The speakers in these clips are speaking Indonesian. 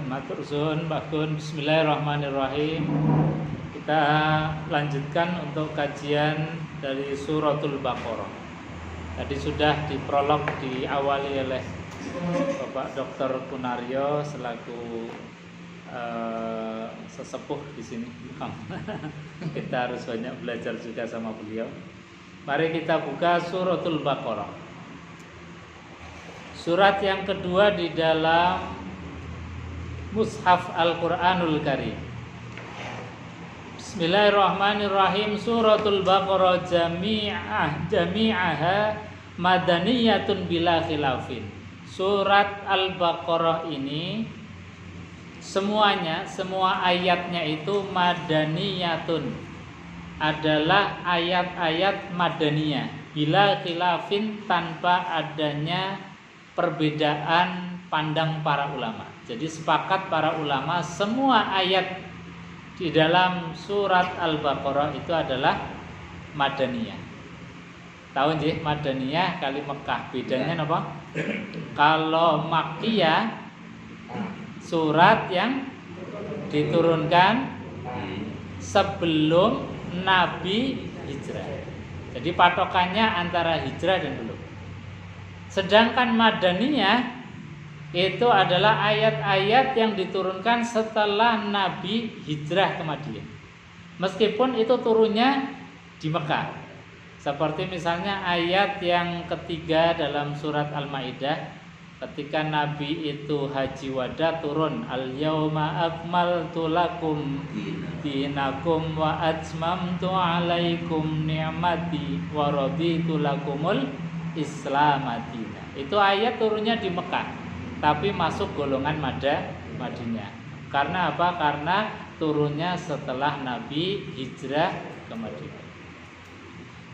Matur suwun Pak Gun. Bismillahirrahmanirrahim. Kita lanjutkan untuk kajian dari suratul Baqarah. Tadi sudah diprolog diawali oleh Bapak Dr. Kunaryo selaku sesepuh di sini. Kita harus banyak belajar juga sama beliau. Mari kita buka suratul Baqarah. Surat yang kedua di dalam Mushaf Al-Quranul Karim. Bismillahirrahmanirrahim. Suratul Baqarah jami'aha madaniyatun bila khilafin. Surat Al-Baqarah ini semuanya, semua ayatnya itu madaniyatun, adalah ayat-ayat madaniyah bila khilafin, tanpa adanya perbedaan pandang para ulama. Jadi sepakat para ulama semua ayat di dalam surat Al-Baqarah itu adalah madaniyah. Tahu nggih madaniyah kali Mekah, bedanya apa? Kalau Makkiyah surat yang diturunkan sebelum Nabi hijrah. Jadi patokannya antara hijrah dan belum. Sedangkan madaniyah itu adalah ayat-ayat yang diturunkan setelah Nabi hijrah ke Madinah. Meskipun itu turunnya di Mekah. Seperti misalnya ayat yang ketiga dalam surat Al-Maidah, ketika Nabi itu haji wada turun, al-yauma akmaltu lakum dinakum wa atmamtu alaikum ni'mati wa raditu lakumul islamadina. Itu ayat turunnya di Mekah, tapi masuk golongan Madinah. Karena apa? Karena turunnya setelah Nabi hijrah ke Madinah.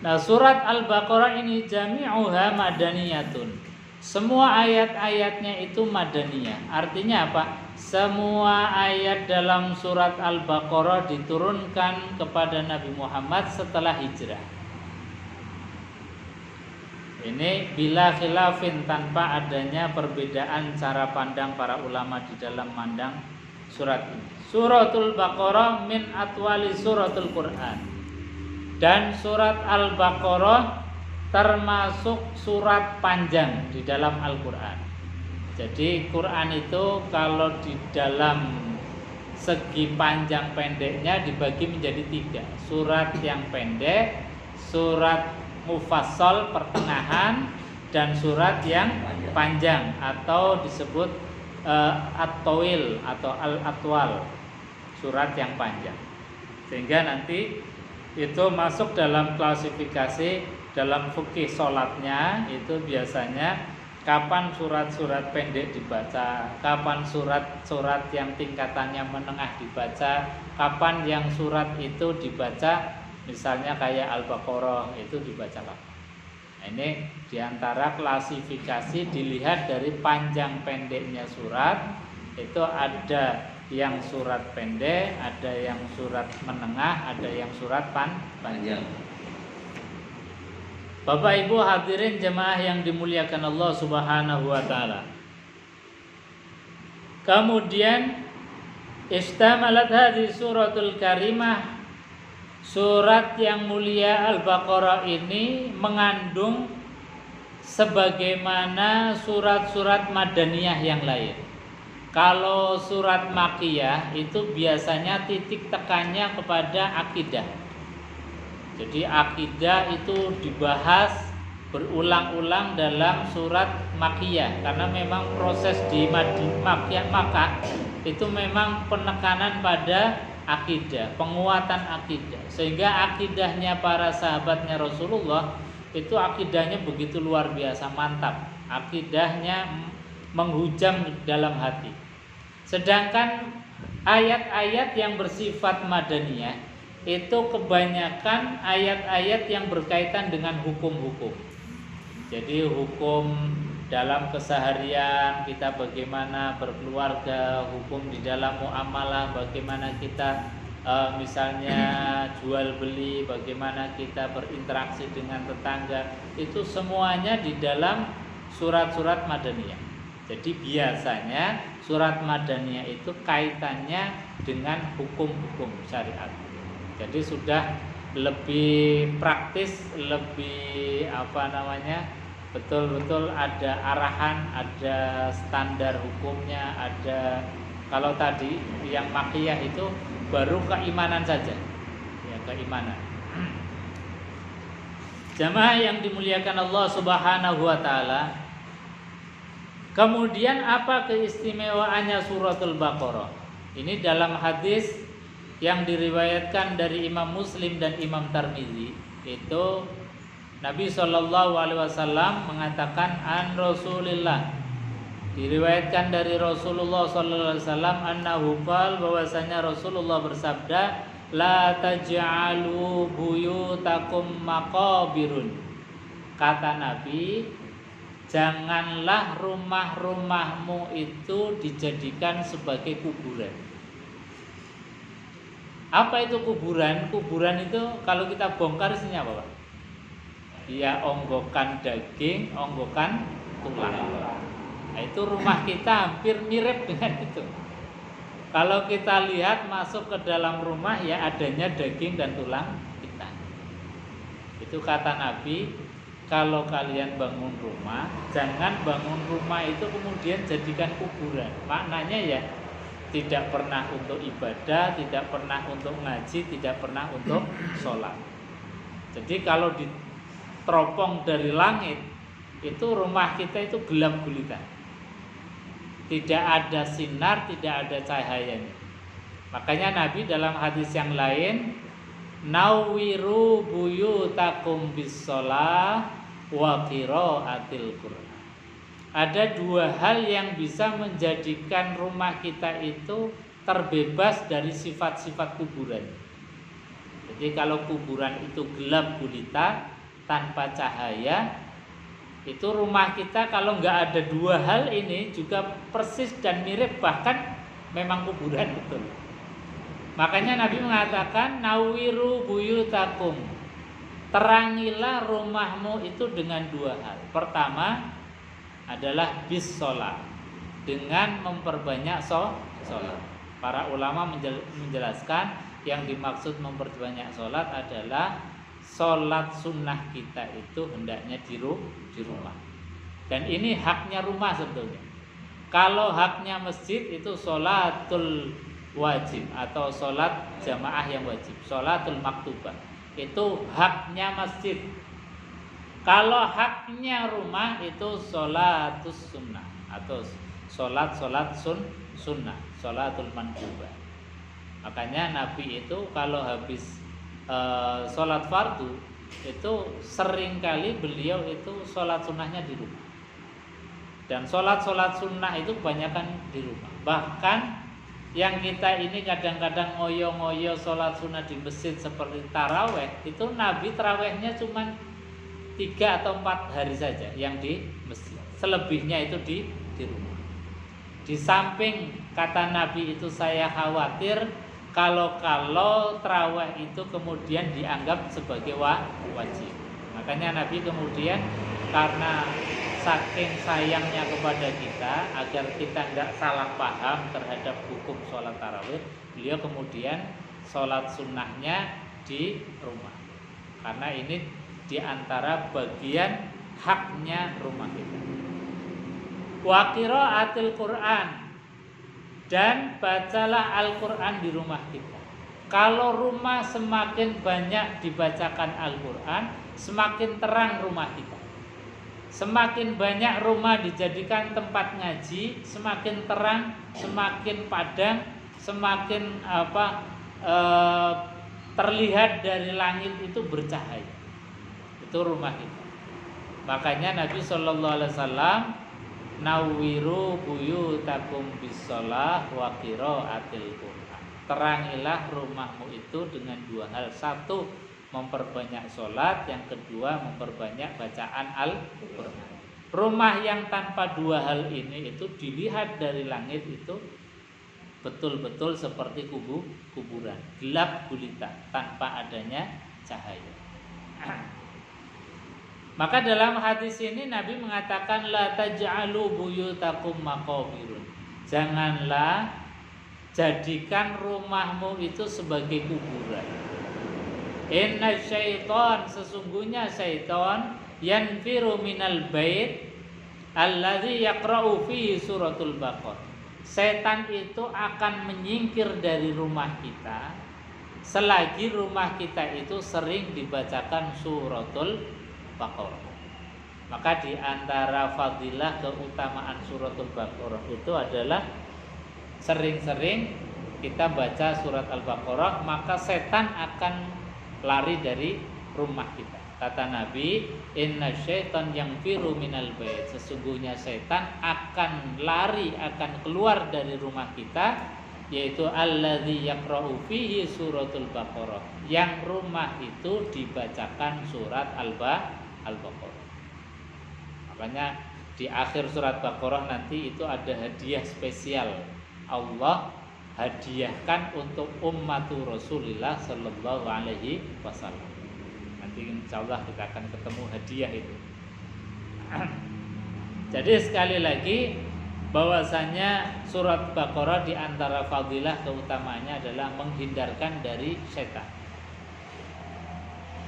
Nah, surat Al-Baqarah ini jami'uha madaniyatun. Semua ayat-ayatnya itu madaniyah. Artinya apa? Semua ayat dalam surat Al-Baqarah diturunkan kepada Nabi Muhammad setelah hijrah. Ini bila khilafin, tanpa adanya perbedaan cara pandang para ulama di dalam mandang surat ini. Suratul Baqarah min atwali suratul Quran. Dan surat Al-Baqarah termasuk surat panjang di dalam Al-Quran. Jadi Quran itu kalau di dalam segi panjang pendeknya dibagi menjadi 3. Surat yang pendek, surat mufassal pertengahan, dan surat yang panjang atau disebut at-tawil atau al-atwal, surat yang panjang. Sehingga nanti itu masuk dalam klasifikasi dalam fikih sholatnya, itu biasanya kapan surat-surat pendek dibaca, kapan surat-surat yang tingkatannya menengah dibaca, kapan yang surat itu dibaca. Misalnya kayak Al-Baqarah itu dibaca kapan. Nah, ini diantara klasifikasi dilihat dari panjang pendeknya surat. Itu ada yang surat pendek, ada yang surat menengah, ada yang surat panjang. Bapak Ibu hadirin jemaah yang dimuliakan Allah Subhanahu wa taala. Kemudian istamalat hadhihi suratul karimah. Surat yang mulia Al-Baqarah ini mengandung sebagaimana surat-surat madaniyah yang lain. Kalau surat Makkiyah itu biasanya titik tekannya kepada akidah. Jadi akidah itu dibahas berulang-ulang dalam surat Makkiyah, karena memang proses di Makkah itu memang penekanan pada akidah, penguatan akidah. Sehingga akidahnya para sahabatnya Rasulullah itu akidahnya begitu luar biasa mantap. Akidahnya menghujam dalam hati. Sedangkan ayat-ayat yang bersifat madaniyah itu kebanyakan ayat-ayat yang berkaitan dengan hukum-hukum. Jadi hukum dalam keseharian kita, bagaimana berkeluarga, hukum di dalam muamalah, bagaimana kita misalnya jual beli, bagaimana kita berinteraksi dengan tetangga, itu semuanya di dalam surat-surat madaniyah. Jadi biasanya surat Madaniyah itu kaitannya dengan hukum-hukum syariat. Jadi sudah lebih praktis, lebih betul-betul ada arahan, ada standar hukumnya, ada. Kalau tadi yang makiyah itu baru keimanan saja, ya keimanan. Jamaah yang dimuliakan Allah Subhanahu wa taala. Kemudian apa keistimewaannya suratul Baqarah? Ini dalam hadis yang diriwayatkan dari Imam Muslim dan Imam Tirmidzi, itu Nabi SAW mengatakan an Rasulillah, diriwayatkan dari Rasulullah SAW annahu qala, bahwasanya Rasulullah bersabda, la taj'alu buyutakum maqabirun. Kata Nabi, janganlah rumah-rumahmu itu dijadikan sebagai kuburan. Apa itu kuburan? Kuburan itu kalau kita bongkar isinya apa, Pak? Ya onggokan daging, onggokan tulang. Nah, itu rumah kita hampir mirip dengan itu. Kalau kita lihat masuk ke dalam rumah, ya adanya daging dan tulang kita. Itu kata Nabi, kalau kalian bangun rumah, jangan bangun rumah itu kemudian jadikan kuburan. Maknanya ya tidak pernah untuk ibadah, tidak pernah untuk ngaji, tidak pernah untuk sholat. Jadi kalau diteropong dari langit, itu rumah kita itu gelap gulita. Tidak ada sinar, tidak ada cahayanya. Makanya Nabi dalam hadis yang lain, nawwiru buyutakum bis-shalah wa qiraatil Qur'an. Ada dua hal yang bisa menjadikan rumah kita itu terbebas dari sifat-sifat kuburan. Jadi kalau kuburan itu gelap gulita tanpa cahaya, itu rumah kita kalau nggak ada dua hal ini juga persis dan mirip, bahkan memang kuburan betul. Makanya Nabi mengatakan nawwiru buyutakum, terangilah rumahmu itu dengan dua hal. Pertama adalah bis sholat, dengan memperbanyak sholat. Para ulama menjelaskan yang dimaksud memperbanyak sholat adalah sholat sunnah kita itu hendaknya di rumah. Dan ini haknya rumah sebetulnya. Kalau haknya masjid itu sholatul wajib atau sholat jamaah yang wajib, sholatul maktubah, itu haknya masjid. Kalau haknya rumah itu sholatus sunnah atau sholat sunnah, sholatul mandubah. Makanya Nabi itu kalau habis sholat fardu itu seringkali beliau itu sholat sunnahnya di rumah. Dan sholat sunnah itu kebanyakan di rumah. Bahkan yang kita ini kadang-kadang ngoyo-ngoyo sholat sunnah di masjid seperti taraweh, itu Nabi tarawehnya cuma 3 atau 4 hari saja yang di masjid. Selebihnya itu di rumah. Di samping kata Nabi itu, saya khawatir kalau tarawih itu kemudian dianggap sebagai wajib. Makanya Nabi kemudian karena saking sayangnya kepada kita agar kita tidak salah paham terhadap hukum sholat tarawih, beliau kemudian sholat sunnahnya di rumah. Karena ini diantara bagian haknya rumah kita. Wa qiraatil Qur'an, dan bacalah Al-Quran di rumah kita. Kalau rumah semakin banyak dibacakan Al-Quran, semakin terang rumah kita. Semakin banyak rumah dijadikan tempat ngaji, semakin terang, semakin padang, semakin terlihat dari langit itu bercahaya. Itu rumah kita. Makanya Nabi SAW nawwiru buyutakum bis-shalah wa qiraatil Qur'an. Terangilah rumahmu itu dengan dua hal. Satu, memperbanyak sholat. Yang kedua, memperbanyak bacaan Al-Quran. Rumah yang tanpa dua hal ini itu dilihat dari langit itu betul-betul seperti kuburan, gelap gulita tanpa adanya cahaya. Maka dalam hadis ini Nabi mengatakan la taj'alu buyutakum maqabirun. Janganlah jadikan rumahmu itu sebagai kuburan. Inna syaitan, sesungguhnya syaitan yanfiru minal bait alladzi yaqra'u fihi suratul Baqarah. Setan itu akan menyingkir dari rumah kita selagi rumah kita itu sering dibacakan suratul Baqarah. Maka di antara fadilah keutamaan suratul Baqarah itu adalah sering-sering kita baca surat Al-Baqarah, maka setan akan lari dari rumah kita. Kata Nabi, inna syaitan yanfiru minal bait. Sesungguhnya setan akan lari, akan keluar dari rumah kita, yaitu alladzi yaqra'u fihi suratul Baqarah. Yang rumah itu dibacakan surat Al-Baqarah. Makanya di akhir surat Baqarah nanti itu ada hadiah spesial. Allah hadiahkan untuk ummatu Rasulullah sallallahu alaihi wasallam. Nanti insyaallah kita akan ketemu hadiah itu. Jadi sekali lagi bahwasanya surat Baqarah di antara fadilah keutamaannya adalah menghindarkan dari setan.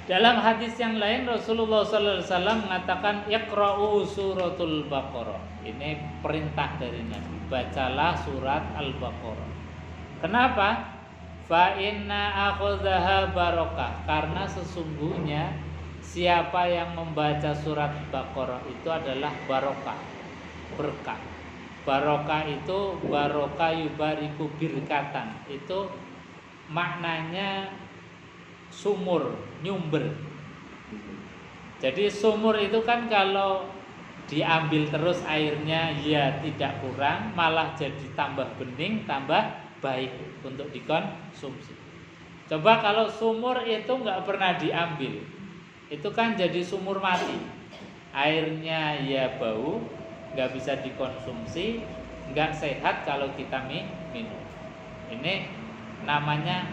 Dalam hadis yang lain Rasulullah sallallahu alaihi wasallam mengatakan iqra'u suratul Baqarah. Ini perintah dari Nabi. Bacalah surat Al-Baqarah. Kenapa? Fa inna akhadhaha barokah. Karena sesungguhnya siapa yang membaca surat Baqarah itu adalah barokah, berkah. Barokah itu barokah yubariku birkatan. Itu maknanya sumur, nyumber. Jadi sumur itu kan kalau diambil terus airnya ya tidak kurang, malah jadi tambah bening, tambah baik untuk dikonsumsi. Coba kalau sumur itu nggak pernah diambil, itu kan jadi sumur mati. Airnya ya bau, nggak bisa dikonsumsi, nggak sehat kalau kita minum. Ini namanya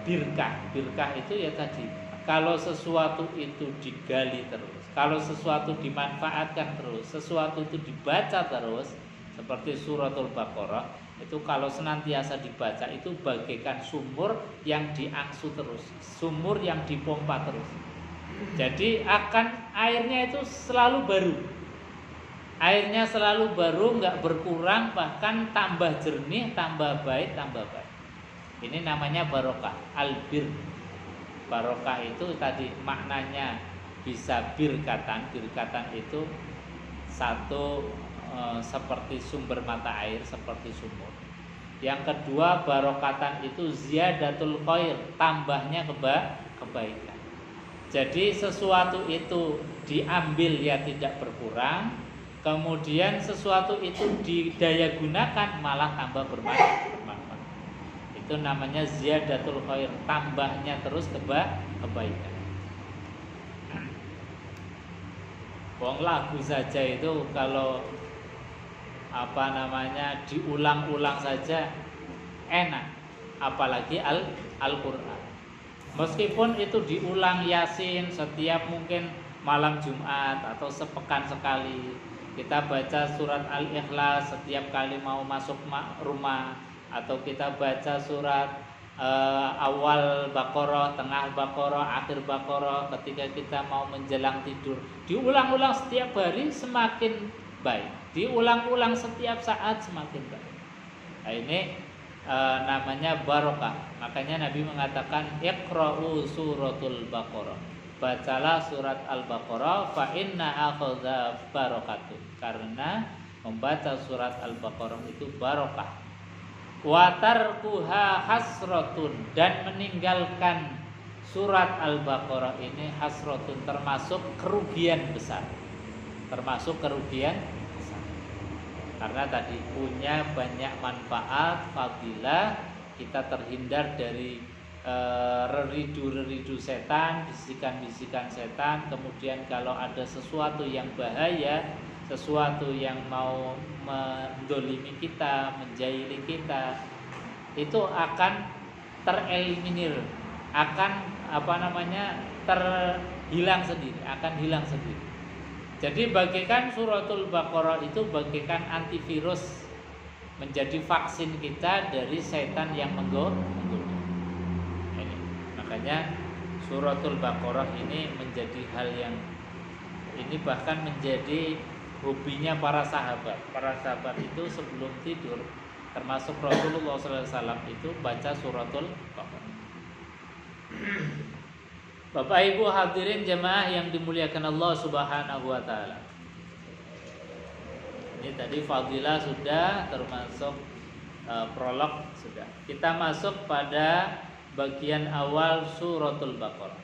birkah. Birkah itu ya tadi, kalau sesuatu itu digali terus, kalau sesuatu dimanfaatkan terus, sesuatu itu dibaca terus, seperti suratul Baqarah, itu kalau senantiasa dibaca itu bagaikan sumur yang diangsu terus, sumur yang dipompa terus. Jadi akan airnya itu selalu baru, airnya selalu baru, nggak berkurang, bahkan tambah jernih, tambah baik, tambah baik. Ini namanya barokah, albir. Barokah itu tadi maknanya bisa birkatan. Birkatan itu satu seperti sumber mata air, seperti sumur. Yang kedua barokatan itu ziyadatul khair, tambahnya kebaikan. Jadi sesuatu itu diambil ya tidak berkurang, kemudian sesuatu itu didaya gunakan malah tambah bermanfaat. Itu namanya ziyadatul khair, tambahnya terus kebaikan. Wong lagu saja itu kalau diulang-ulang saja enak, apalagi Al-Qur'an. Meskipun itu diulang Yasin setiap mungkin malam Jumat atau sepekan sekali, kita baca surat Al-Ikhlas setiap kali mau masuk rumah, atau kita baca surat awal Baqarah, tengah Baqarah, akhir Baqarah ketika kita mau menjelang tidur, diulang-ulang setiap hari semakin baik, diulang-ulang setiap saat semakin baik. Nah, ini namanya barokah. Makanya Nabi mengatakan iqra'u suratul Baqarah, bacalah surat Al-Baqarah, fa inna akhadha barakatuh, karena membaca surat Al-Baqarah itu barokah. Wa tarkuha hasratun, dan meninggalkan surat Al-Baqarah ini hasratun, termasuk kerugian besar. Termasuk kerugian besar. Karena tadi punya banyak manfaat, fadilah, kita terhindar dari reridu-reridu setan, bisikan-bisikan setan. Kemudian kalau ada sesuatu yang bahaya, sesuatu yang mau mendolimi kita, menjahili kita, itu akan tereliminir, akan terhilang sendiri, akan hilang sendiri. Jadi bagaikan suratul Baqarah itu bagaikan antivirus, menjadi vaksin kita dari setan yang menggoda. Ini. Makanya suratul Baqarah ini menjadi hal yang ini bahkan menjadi hobinya para sahabat. Para sahabat itu sebelum tidur, termasuk Rasulullah SAW itu baca suratul Baqarah. Bapak Ibu hadirin jemaah yang dimuliakan Allah Subhanahu wa taala. Ini tadi fadilah sudah, termasuk prolog sudah. Kita masuk pada bagian awal suratul Baqarah.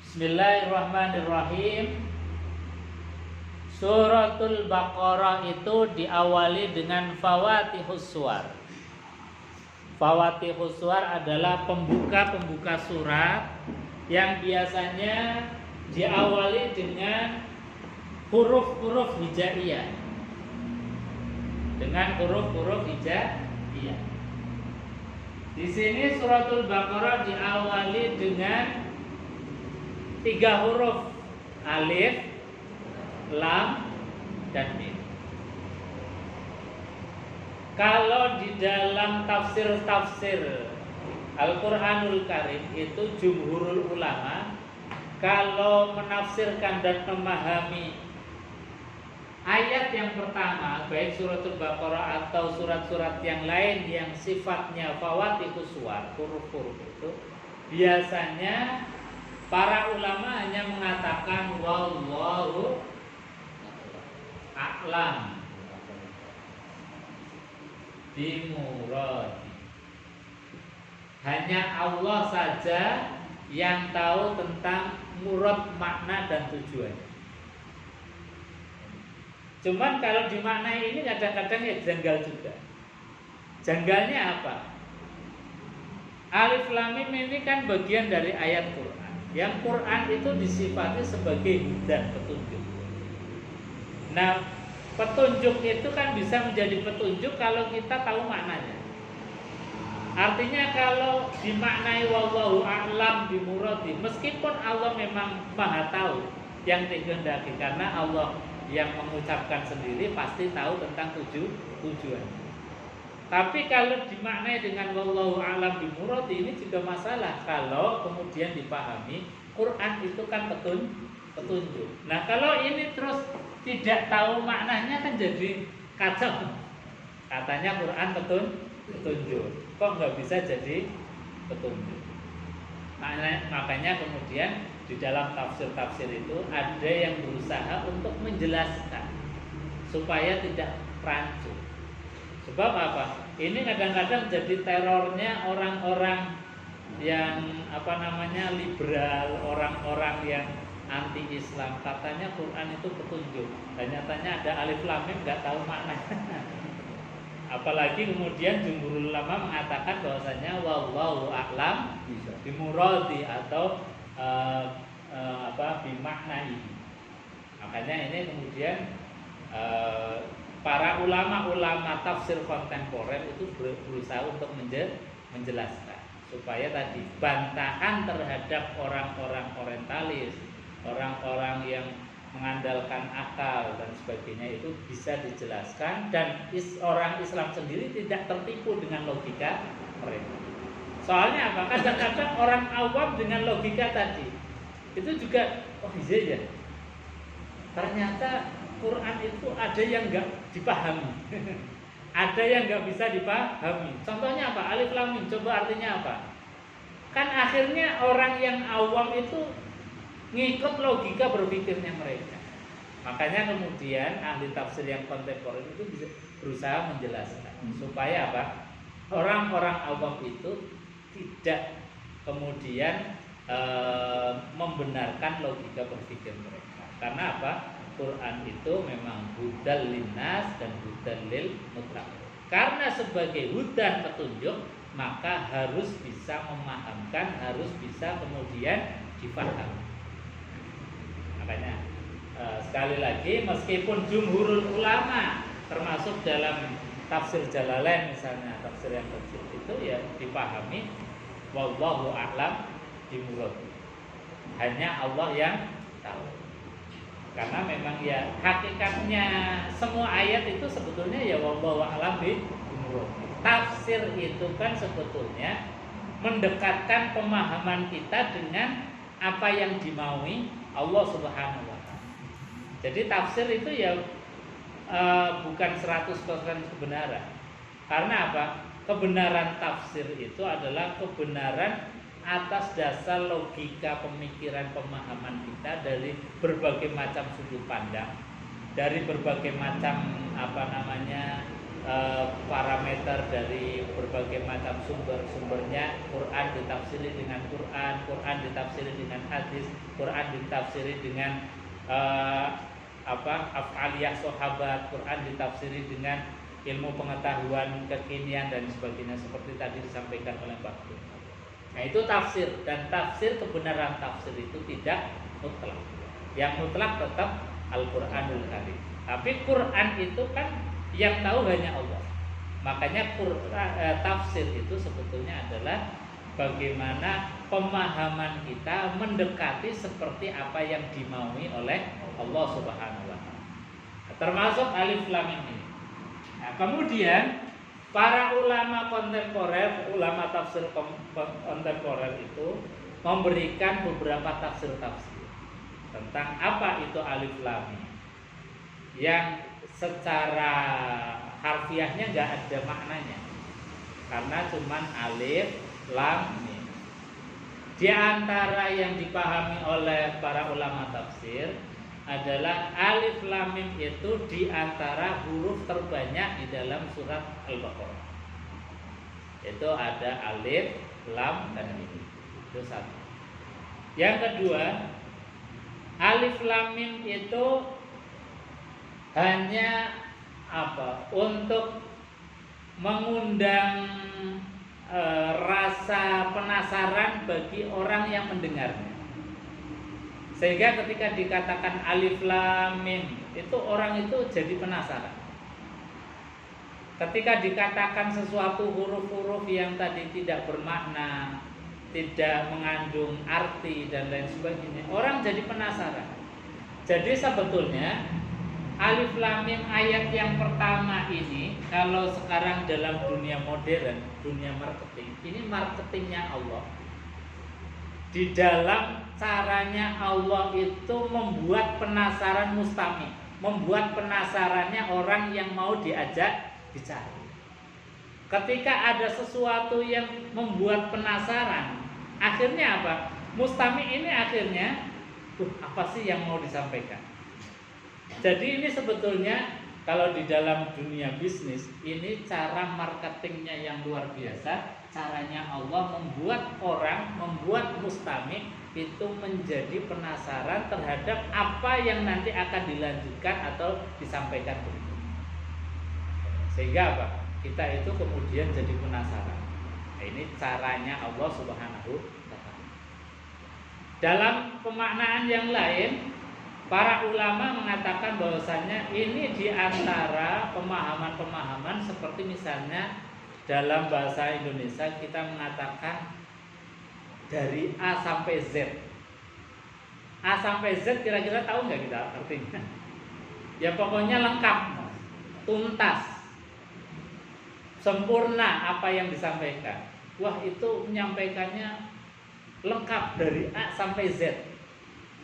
Bismillahirrahmanirrahim. Suratul Baqarah itu diawali dengan Fawatihus Suwar. Fawatihus Suwar adalah pembuka surat yang biasanya diawali dengan huruf-huruf hijaiyah. Dengan huruf-huruf hijaiyah. Di sini suratul Baqarah diawali dengan 3 huruf, alif, lam, dan mim. Kalau di dalam tafsir Al-Quranul Karim itu jumhurul ulama kalau menafsirkan dan memahami ayat yang pertama, baik suratul Baqarah atau surat-surat yang lain yang sifatnya fawatihus suwar, huruf-huruf itu, biasanya para ulama hanya mengatakan wallahu a'lam bimuradi. Hanya Allah saja yang tahu tentang murad, makna dan tujuan. Cuman kalau dimaknai ini kadang-kadang ya janggal juga. Janggalnya apa? Alif lam mim ini kan bagian dari ayat Quran. Yang Quran itu disifati sebagai hudan, petunjuk. Nah, petunjuk itu kan bisa menjadi petunjuk kalau kita tahu maknanya. Artinya kalau dimaknai wallahu a'lam bimuradi, meskipun Allah memang maha tahu yang dikehendaki, karena Allah yang mengucapkan sendiri pasti tahu tentang tujuan. Tapi kalau dimaknai dengan wallahu a'lam bimuradi ini juga masalah kalau kemudian dipahami Quran itu kan petunjuk. Nah, kalau ini terus tidak tahu maknanya kan jadi kacau. Katanya Quran petunjuk, kok nggak bisa jadi petunjuk? Makanya kemudian di dalam tafsir-tafsir itu ada yang berusaha untuk menjelaskan supaya tidak rancu. Sebab apa? Ini kadang-kadang jadi terornya orang-orang yang liberal, orang-orang yang anti Islam. Katanya Quran itu petunjuk, dan nyatanya ada alif lam mim nggak tahu maknanya. Apalagi kemudian jumhurul ulama mengatakan bahwasanya wallahu a'lam bimuradi atau bimaknai. Makanya ini kemudian para ulama-ulama tafsir kontemporer itu berusaha untuk menjelaskan supaya tadi bantahan terhadap orang-orang orientalis, orang-orang yang mengandalkan akal dan sebagainya itu bisa dijelaskan, dan orang Islam sendiri tidak tertipu dengan logika mereka. Soalnya apa? Kadang-kadang orang awam dengan logika tadi itu juga iya ya, ternyata Quran itu ada yang nggak dipahami, ada yang nggak bisa dipahami. Contohnya apa? Alif lam mim. Coba artinya apa? Kan akhirnya orang yang awam itu ngikut logika berpikirnya mereka. Makanya kemudian ahli tafsir yang kontemporer itu bisa berusaha menjelaskan supaya apa? Orang-orang awam itu tidak kemudian membenarkan logika berpikir mereka. Karena apa? Quran itu memang hudal linnas dan hudal lil muttaqin. Karena sebagai hudan petunjuk, maka harus bisa memahamkan, harus bisa kemudian difahami. Makanya sekali lagi, meskipun jumhurul ulama termasuk dalam tafsir Jalalain misalnya, tafsir yang kecil itu ya dipahami wallahu a'lam bimuradi. Hanya Allah yang tahu. Karena memang ya hakikatnya semua ayat itu sebetulnya ya wallahu a'lam bishawab. Tafsir itu kan sebetulnya mendekatkan pemahaman kita dengan apa yang dimaui Allah Subhanahu wa taala. Jadi tafsir itu ya bukan 100% kebenaran. Karena apa? Kebenaran tafsir itu adalah kebenaran atas dasar logika pemikiran pemahaman kita dari berbagai macam sudut pandang, dari berbagai macam parameter, dari berbagai macam sumbernya. Quran ditafsiri dengan Quran, Quran ditafsiri dengan hadis, Quran ditafsiri dengan af'aliyah sahabat, Quran ditafsiri dengan ilmu pengetahuan kekinian dan sebagainya seperti tadi disampaikan oleh Pak Guru. Nah itu tafsir, dan tafsir, kebenaran tafsir itu tidak mutlak. Yang mutlak tetap Al-Quranul Karim. Tapi Quran itu kan yang tahu hanya Allah. Makanya tafsir itu sebetulnya adalah bagaimana pemahaman kita mendekati seperti apa yang dimaui oleh Allah Subhanahu wa taala. Termasuk alif lam mim ini. Nah, kemudian para ulama kontemporer, ulama tafsir kontemporer itu memberikan beberapa tafsir-tafsir tentang apa itu alif lam mim, yang secara harfiahnya nggak ada maknanya, karena cuman alif lam mim. Di antara yang dipahami oleh para ulama tafsir adalah alif lam mim itu di antara huruf terbanyak di dalam surat Al-Baqarah. Itu ada alif, lam, dan mim. Itu satu. Yang kedua, alif lam mim itu hanya untuk mengundang rasa penasaran bagi orang yang mendengarnya. Sehingga ketika dikatakan alif lam mim itu orang itu jadi penasaran. Ketika dikatakan sesuatu huruf-huruf yang tadi tidak bermakna, tidak mengandung arti dan lain sebagainya, orang jadi penasaran. Jadi sebetulnya alif lam mim ayat yang pertama ini, kalau sekarang dalam dunia modern, dunia marketing, ini marketingnya Allah. Di dalam caranya Allah itu membuat penasaran mustami, membuat penasarannya orang yang mau diajak bicara. Ketika ada sesuatu yang membuat penasaran, akhirnya apa? Mustami ini akhirnya apa sih yang mau disampaikan? Jadi ini sebetulnya kalau di dalam dunia bisnis ini cara marketingnya yang luar biasa. Caranya Allah membuat orang, membuat mustami itu menjadi penasaran terhadap apa yang nanti akan dilanjutkan atau disampaikan berikutnya. Sehingga apa? Kita itu kemudian jadi penasaran. Nah, ini caranya Allah Subhanahu wa taala. Dalam pemaknaan yang lain, para ulama mengatakan bahwasannya ini di antara pemahaman-pemahaman seperti misalnya dalam bahasa Indonesia kita mengatakan dari A sampai Z. A sampai Z kira-kira tahu nggak kita artinya? Ya pokoknya lengkap, tuntas, sempurna apa yang disampaikan. Wah itu menyampaikannya lengkap dari A sampai Z.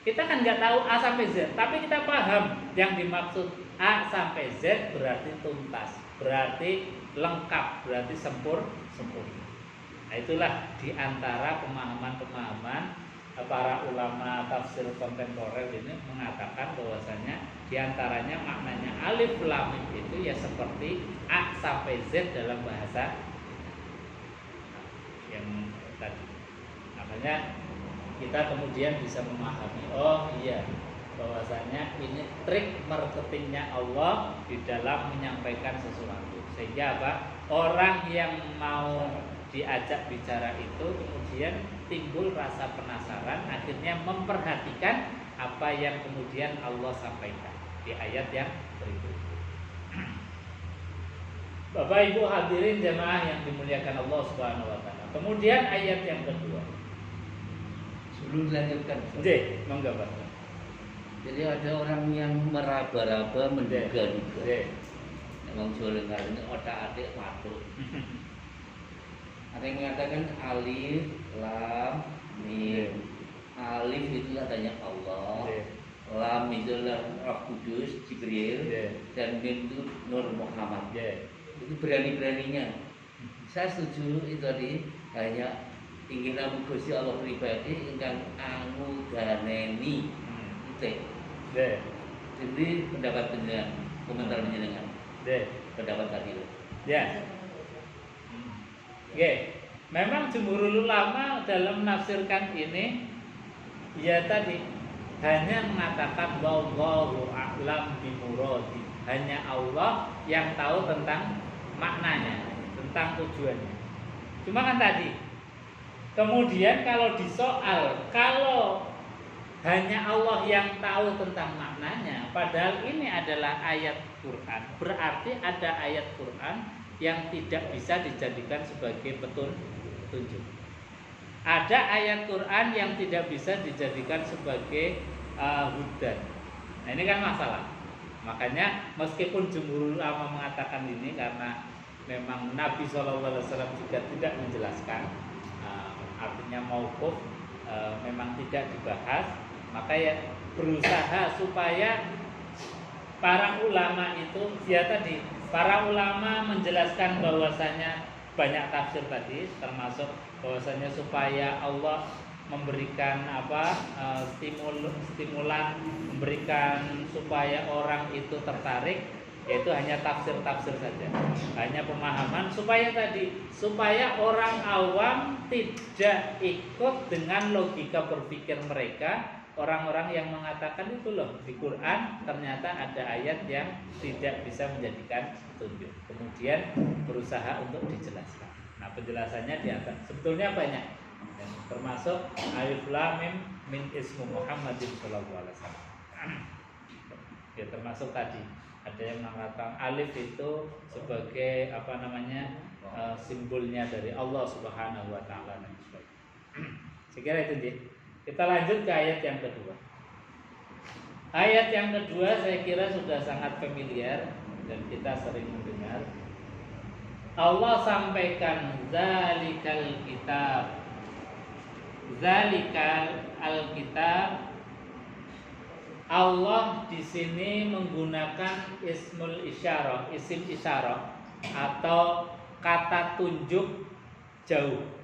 Kita kan nggak tahu A sampai Z, tapi kita paham yang dimaksud A sampai Z berarti tuntas, berarti lengkap, berarti sempurna. Nah, itulah diantara pemahaman-pemahaman para ulama tafsir kontemporer ini mengatakan bahwasanya diantaranya maknanya alif lam mim itu ya seperti A sampai Z dalam bahasa yang tadi. Makanya kita kemudian bisa memahami, oh iya, bahwasanya ini trik marketingnya Allah di dalam menyampaikan sesuatu. Sehingga apa? Orang yang mau diajak bicara itu kemudian timbul rasa penasaran, akhirnya memperhatikan apa yang kemudian Allah sampaikan di ayat yang berikutnya. Bapak Ibu hadirin jemaah yang dimuliakan Allah Subhanahu wa taala. Kemudian ayat yang kedua. Sebelum dilanjutkan, Oke, monggo Pak. Jadi ada orang yang meraba-raba menduga-duga. Memang jualan kali ini otak-atik masuk. Ada yang mengatakan alif, lam, mim. Alif itu adanya Allah, lam itu Roh Kudus, Jibril, dan mim itu Nur Muhammad. Itu berani-beraninya. Saya setuju itu tadi hanya ingin namun Gusti Allah pribadi ingkang angguganeni. Jadi pendapat penjenengan, komentar penjenengan. Pendapat tadi. Ya. Oke. Memang jumhurul ulama dalam menafsirkan ini ya tadi hanya mengatakan wallahu a'lam bimuradi. Hanya Allah yang tahu tentang maknanya, tentang tujuannya. Cuma kan tadi kemudian kalau disoal, kalau hanya Allah yang tahu tentang maknanya, padahal ini adalah ayat Quran, berarti ada ayat Quran yang tidak bisa dijadikan sebagai petunjuk. Ada ayat Quran yang tidak bisa dijadikan sebagai hudan. Nah ini kan masalah. Makanya meskipun jumhur ulama mengatakan ini karena memang Nabi SAW juga tidak menjelaskan, artinya mauquf, memang tidak dibahas. Maka ya berusaha supaya para ulama itu ya tadi para ulama menjelaskan bahwasanya banyak tafsir tadi termasuk bahwasanya supaya Allah memberikan stimulan memberikan supaya orang itu tertarik, yaitu hanya tafsir-tafsir saja, hanya pemahaman supaya supaya orang awam tidak ikut dengan logika berpikir mereka. Orang-orang yang mengatakan itu loh di Quran ternyata ada ayat yang tidak bisa menjadikan petunjuk. Kemudian berusaha untuk dijelaskan. Nah penjelasannya di atas sebetulnya banyak, dan termasuk alif lam mim min ismu Muhammadin sallallahu alaihi wasallam. Ya termasuk tadi ada yang mengatakan alif itu sebagai simbolnya dari Allah Subhanahu wa taala dan sebagainya. Saya kira itu dia. Kita lanjut ke ayat yang kedua. Ayat yang kedua saya kira sudah sangat familiar dan kita sering mendengar. Allah sampaikan zalikal kitab. Zalikal alkitab. Allah di sini menggunakan ismul isyarah, isim isyarah atau kata tunjuk jauh.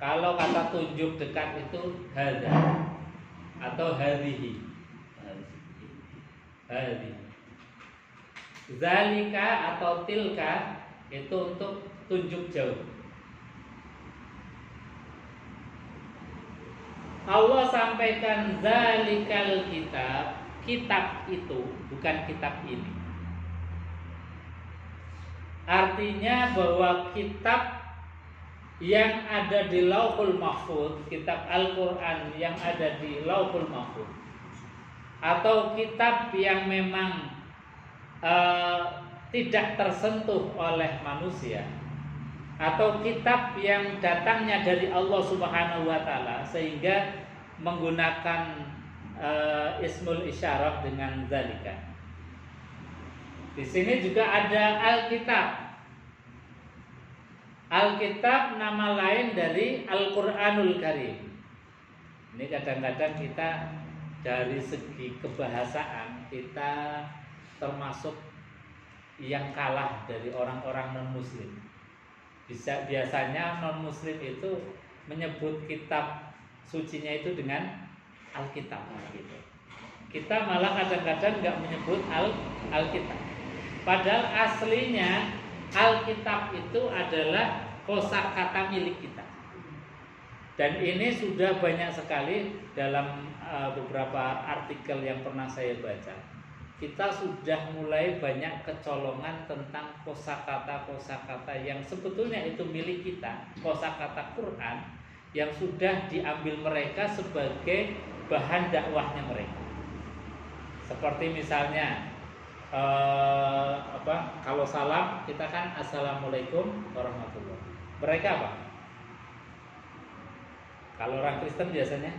Kalau kata tunjuk dekat itu hadza atau hadhihi. Zalika atau tilka itu untuk tunjuk jauh. Allah sampaikan zalikal kitab, kitab itu bukan kitab ini. Artinya bahwa kitab yang ada di Lauhul Mahfuz, kitab Al-Quran yang ada di Lauhul Mahfuz, atau kitab yang memang tidak tersentuh oleh manusia, atau kitab yang datangnya dari Allah Subhanahu wa taala sehingga menggunakan ismul isyarah dengan zalika. Di sini juga ada Alkitab. Alkitab nama lain dari Al-Quranul Karim. Ini kadang-kadang kita dari segi kebahasaan kita termasuk yang kalah dari orang-orang non-muslim. Biasanya non-muslim itu menyebut kitab sucinya itu dengan Alkitab. Kita malah kadang-kadang nggak menyebut Alkitab. Padahal aslinya Alkitab itu adalah kosakata milik kita. Dan ini sudah banyak sekali dalam beberapa artikel yang pernah saya baca. Kita sudah mulai banyak kecolongan tentang kosakata yang sebetulnya itu milik kita, kosakata Quran yang sudah diambil mereka sebagai bahan dakwahnya mereka. Seperti misalnya kalau salam kita kan assalamualaikum warahmatullahi. Mereka apa? Kalau orang Kristen biasanya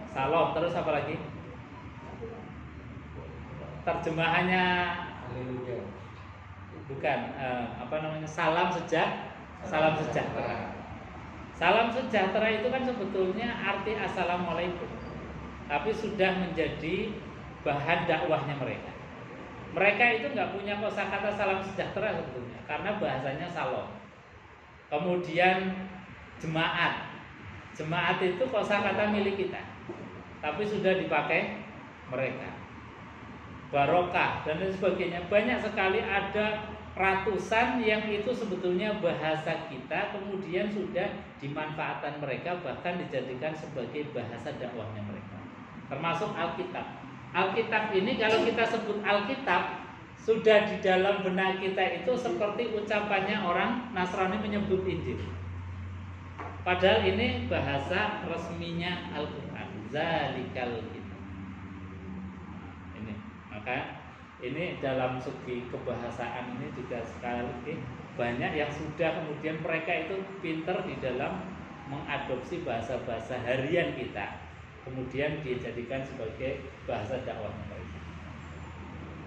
Salom, terus apa lagi? Terjemahannya bukan apa namanya? Salam sejahtera. Salam sejahtera itu kan sebetulnya arti assalamualaikum, tapi sudah menjadi bahan dakwahnya mereka. Mereka itu nggak punya kosakata salam sejahtera sebetulnya, karena bahasanya salam. Kemudian jemaat itu kosakata milik kita, tapi sudah dipakai mereka. Barokah dan lain sebagainya, banyak sekali, ada ratusan yang itu sebetulnya bahasa kita, kemudian sudah dimanfaatkan mereka, bahkan dijadikan sebagai bahasa dakwahnya mereka. Termasuk Alkitab. Alkitab ini kalau kita sebut Alkitab, sudah di dalam benak kita itu seperti ucapannya orang Nasrani menyebut Injil. Padahal ini bahasa resminya Al-Quran. Zalikal kitab. Ini, maka ini dalam segi kebahasaan ini juga sekali banyak yang sudah kemudian mereka itu pinter di dalam mengadopsi bahasa-bahasa harian kita, kemudian dijadikan sebagai bahasa dakwah mereka.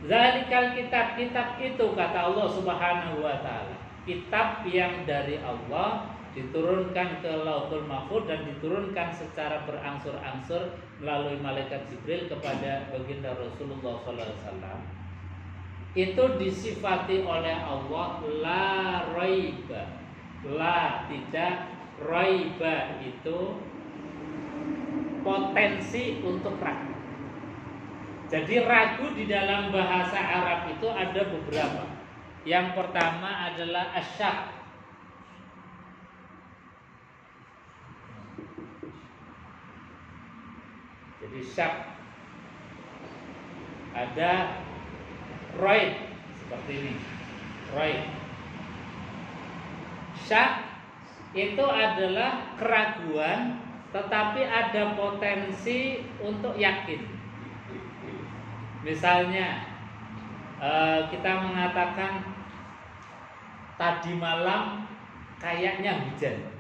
Zalikal kitab, kitab itu kata Allah Subhanahu wa taala, kitab yang dari Allah diturunkan ke Lauhul Mahfuz dan diturunkan secara berangsur-angsur melalui malaikat Jibril kepada baginda Rasulullah SAW. Itu disifati oleh Allah la raiba. La tidak, raiba itu potensi untuk ragu. Jadi ragu di dalam bahasa Arab itu ada beberapa. Yang pertama adalah asyak. Jadi syak. Ada raib seperti ini. Raib. Syak itu adalah keraguan, tetapi ada potensi untuk yakin. Misalnya kita mengatakan tadi malam kayaknya hujan.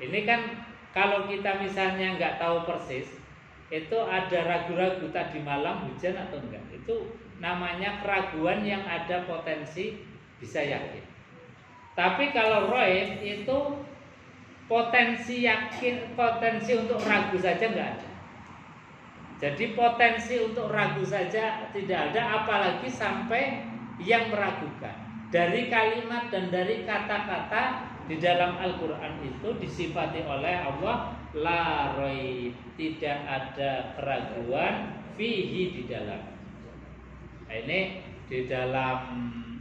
Ini kan kalau kita misalnya nggak tahu persis, itu ada ragu-ragu tadi malam hujan atau enggak. Itu namanya keraguan yang ada potensi bisa yakin. Tapi kalau raib itu potensi yakin, potensi untuk ragu saja enggak ada. Jadi potensi untuk ragu saja tidak ada, apalagi sampai yang meragukan. Dari kalimat dan dari kata-kata di dalam Al-Quran itu disifati oleh Allah la raib, tidak ada keraguan fihi di dalam. Nah, ini di dalam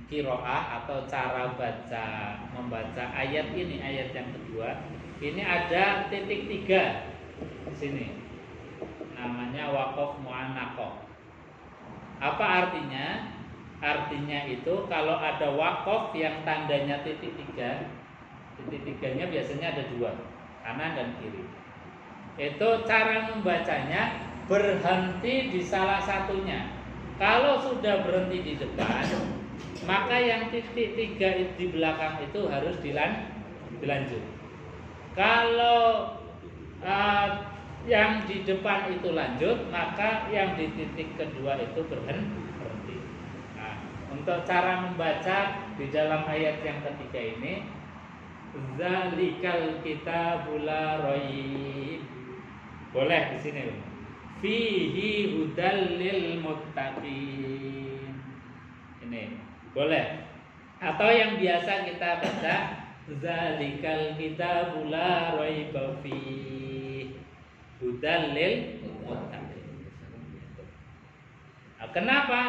qiraah atau cara membaca ayat ini, ayat yang kedua. Ini ada titik 3 di sini. Namanya waqaf mu'annaqah. Apa artinya? Artinya itu kalau ada waqaf yang tandanya titik 3, titik 3-nya biasanya ada 2, kanan dan kiri. Itu cara membacanya berhenti di salah satunya. Kalau sudah berhenti di depan, maka yang titik 3 di belakang itu harus dilanjut. Kalau yang di depan itu lanjut, maka yang di titik kedua itu berhenti. Nah, untuk cara membaca di dalam ayat yang ketiga ini, zalikal kitabul la raib. Boleh di sini. Fihi hudal lil muttaqin. Ini boleh. Atau yang biasa kita baca, zalikal kitabul la raiba fihi hudal lil muttaqin. Nah, kenapa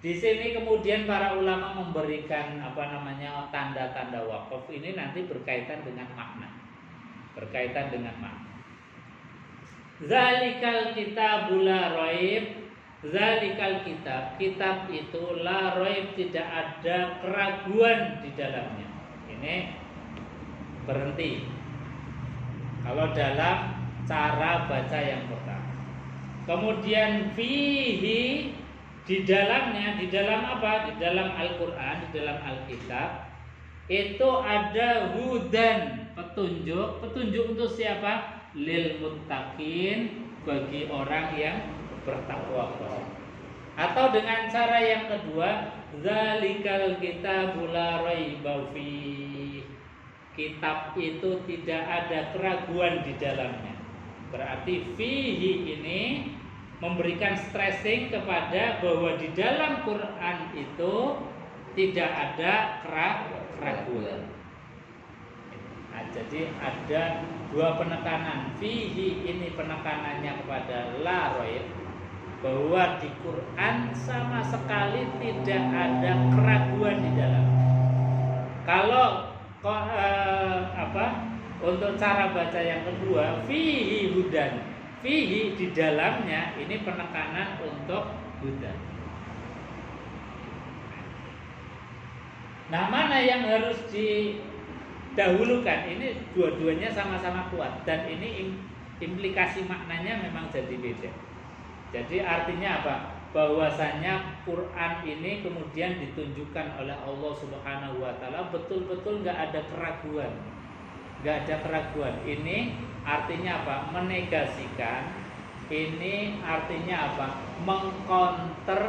di sini kemudian para ulama memberikan tanda-tanda wakaf ini nanti berkaitan dengan makna. Berkaitan dengan makna. Zalikal kitabul la raib. Zalikal kitab itu la raib, tidak ada keraguan di dalamnya. Ini berhenti. Kalau dalam cara baca yang pertama. Kemudian fihi, di dalamnya, di dalam apa? Di dalam Al-Quran, di dalam Alkitab itu ada hudan, Petunjuk untuk siapa? Lil muttaqin, bagi orang yang bertakwa. Atau dengan cara yang kedua, zalikal kitabul la raiba fi. Kitab itu tidak ada keraguan di dalamnya. Berarti fihi ini memberikan stressing kepada bahwa di dalam Quran itu tidak ada keraguan. Nah, jadi ada dua penekanan. Fihi ini penekanannya kepada la raib, bahwa di Quran sama sekali tidak ada keraguan di dalam. Kalau untuk cara baca yang kedua, fihi hudan, fihi di dalamnya ini penekanan untuk hudan. Nah, mana yang harus didahulukan? Ini dua-duanya sama-sama kuat dan ini implikasi maknanya memang jadi beda. Jadi artinya apa? Bahwasanya Quran ini kemudian ditunjukkan oleh Allah Subhanahu wa taala betul-betul enggak ada keraguan. Enggak ada keraguan. Ini artinya apa? Menegasikan. Ini artinya apa? Mengcounter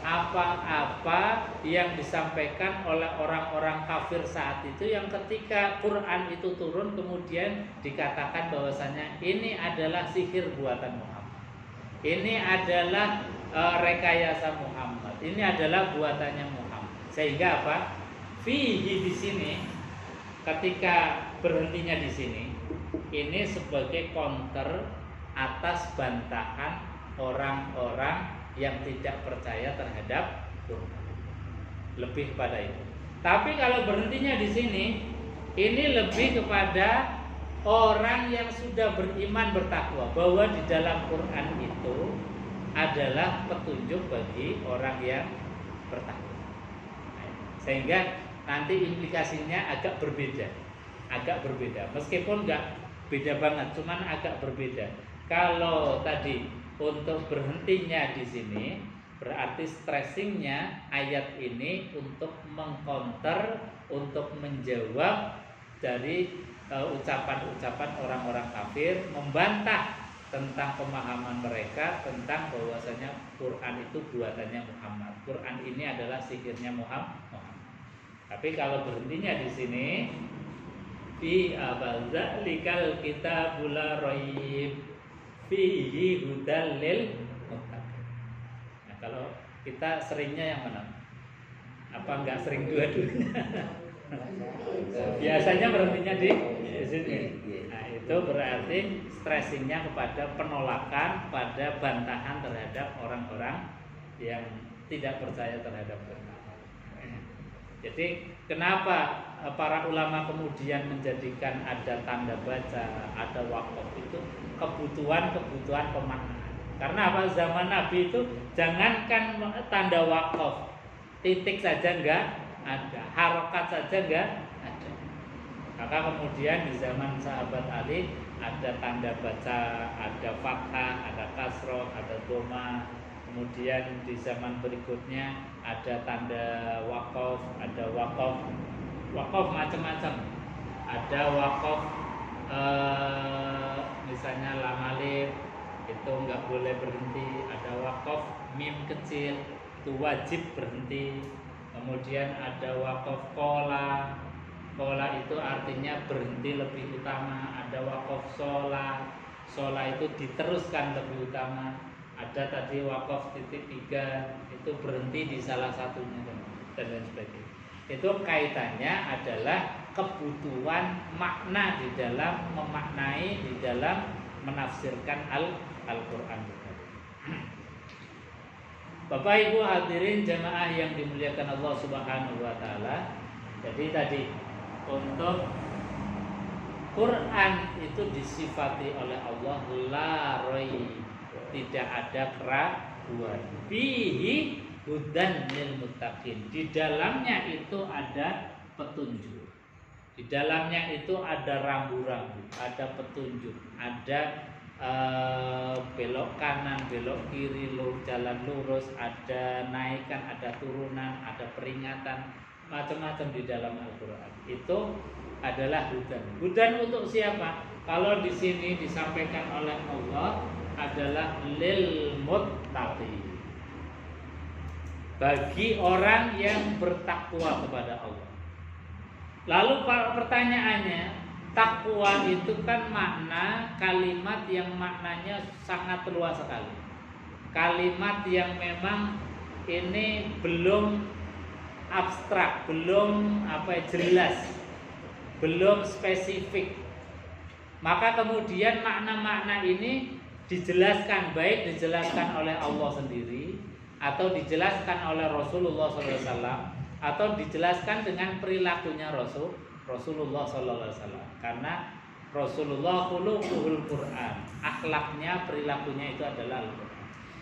apa-apa yang disampaikan oleh orang-orang kafir saat itu, yang ketika Quran itu turun kemudian dikatakan bahwasanya ini adalah sihir buatan Muhammad. Ini adalah rekayasa Muhammad. Ini adalah buatannya Muhammad. Sehingga apa? Fihi di sini ketika berhentinya di sini ini sebagai counter atas bantahan orang-orang yang tidak percaya terhadap Quran. Lebih kepada itu. Tapi kalau berhentinya di sini ini lebih kepada orang yang sudah beriman bertakwa, bahwa di dalam Quran itu adalah petunjuk bagi orang yang bertakwa. Sehingga nanti implikasinya agak berbeda. Meskipun enggak beda banget, cuman agak berbeda. Kalau tadi untuk berhentinya di sini berarti stressingnya ayat ini untuk mengcounter, untuk menjawab dari ucapan-ucapan orang-orang kafir, membantah tentang pemahaman mereka tentang bahwasanya Quran itu buatannya Muhammad. Quran ini adalah sihirnya Muhammad. Tapi kalau berhentinya di sini, fi abadzalikal kitabul la raib fihi hudal lil muttaqin. Nah, kalau kita seringnya yang mana? Apa enggak sering dua-duanya? Biasanya berhentinya di sini. Nah, itu berarti stressingnya kepada penolakan, pada bantahan terhadap orang-orang yang tidak percaya terhadap Quran. Jadi kenapa para ulama kemudian menjadikan ada tanda baca, ada wakaf itu kebutuhan pemaknaan. Karena apa? Zaman Nabi itu jangankan tanda wakaf, titik saja enggak ada, harokat saja enggak ada. Maka kemudian di zaman sahabat Ali ada tanda baca, ada fathah, ada kasroh, ada doma. Kemudian di zaman berikutnya ada tanda wakaf, ada wakaf macam-macam. Ada wakaf misalnya lam alif itu enggak boleh berhenti. Ada wakaf mim kecil itu wajib berhenti. Kemudian ada wakaf kola itu artinya berhenti lebih utama. Ada wakaf sola itu diteruskan lebih utama. Ada tadi wakaf titik 3 itu berhenti di salah satunya dan lain sebagainya. Itu kaitannya adalah kebutuhan makna di dalam memaknai, di dalam menafsirkan Al-Qur'an. Bapak Ibu hadirin jamaah yang dimuliakan Allah Subhanahu wa taala. Jadi tadi untuk Quran itu disifati oleh Allah la raib, tidak ada keraguan. Fihi hudan lil muttaqin. Di dalamnya itu ada petunjuk. Di dalamnya itu ada rambu-rambu, ada petunjuk, ada belok kanan, belok kiri, jalan lurus, ada naikan, ada turunan, ada peringatan, macam-macam di dalam Al-Qur'an. Itu adalah hudan. Hudan untuk siapa? Kalau di sini disampaikan oleh Allah adalah lil muttaqin. Bagi orang yang bertakwa kepada Allah. Lalu pertanyaannya, takwa itu kan makna kalimat yang maknanya sangat luas sekali. Kalimat yang memang ini belum abstrak, belum jelas, belum spesifik. Maka kemudian makna-makna ini dijelaskan, baik dijelaskan oleh Allah sendiri atau dijelaskan oleh Rasulullah SAW atau dijelaskan dengan perilakunya Rasulullah SAW. Karena Rasulullah khuluquhul Quran, akhlaknya, perilakunya itu adalah Al-Quran.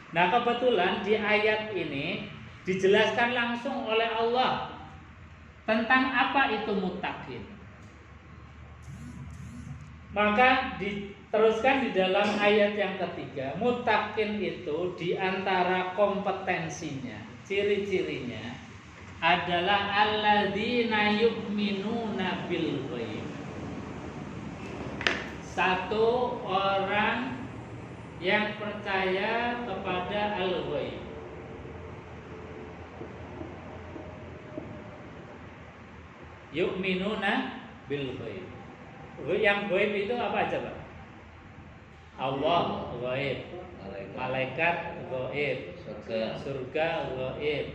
Nah, kebetulan di ayat ini dijelaskan langsung oleh Allah tentang apa itu muttaqin. Maka diteruskan di dalam ayat yang ketiga, muttaqin itu diantara kompetensinya, ciri-cirinya adalah alladzina yu'minuna bil ghaib. Satu orang yang percaya kepada al-ghaib. Yu'minuna bil ghaib. Yang ghaib itu apa aja, Pak? Allah ghaib, malaikat ghaib, surga ghaib,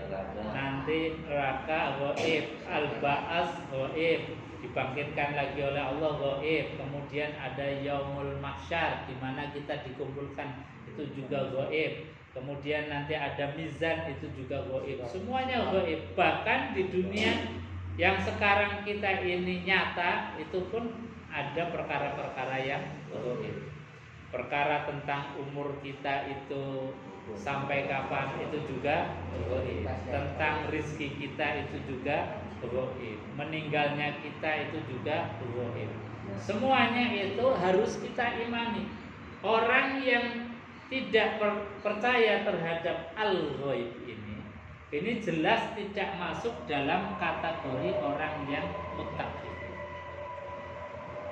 nanti neraka ghaib, al-ba'ats ghaib, dibangkitkan lagi oleh Allah ghaib, kemudian ada yaumul mahsyar di mana kita dikumpulkan, itu juga ghaib, kemudian nanti ada mizan, itu juga ghaib, semuanya ghaib. Bahkan di dunia yang sekarang kita ini nyata, itu pun ada perkara-perkara yang ghaib. Perkara tentang umur kita itu sampai kapan itu juga ghaib. Tentang rizki kita itu juga ghaib. Meninggalnya kita itu juga ghaib. Semuanya itu harus kita imani. Orang yang tidak percaya terhadap al-ghaib ini jelas tidak masuk dalam kategori orang yang muttaqin.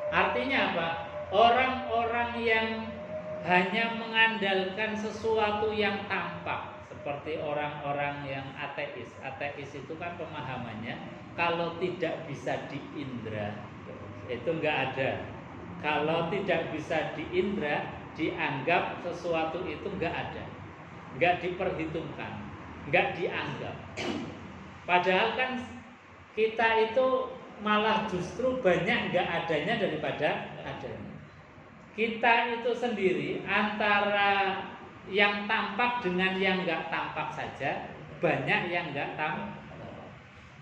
Artinya apa? Orang-orang yang hanya mengandalkan sesuatu yang tampak, seperti orang-orang yang ateis. Ateis itu kan pemahamannya kalau tidak bisa diindra itu enggak ada. Kalau tidak bisa diindra, dianggap sesuatu itu enggak ada, enggak diperhitungkan, enggak dianggap. Padahal kan kita itu malah justru banyak enggak adanya daripada adanya. Kita itu sendiri antara yang tampak dengan yang enggak tampak saja banyak yang enggak tampak.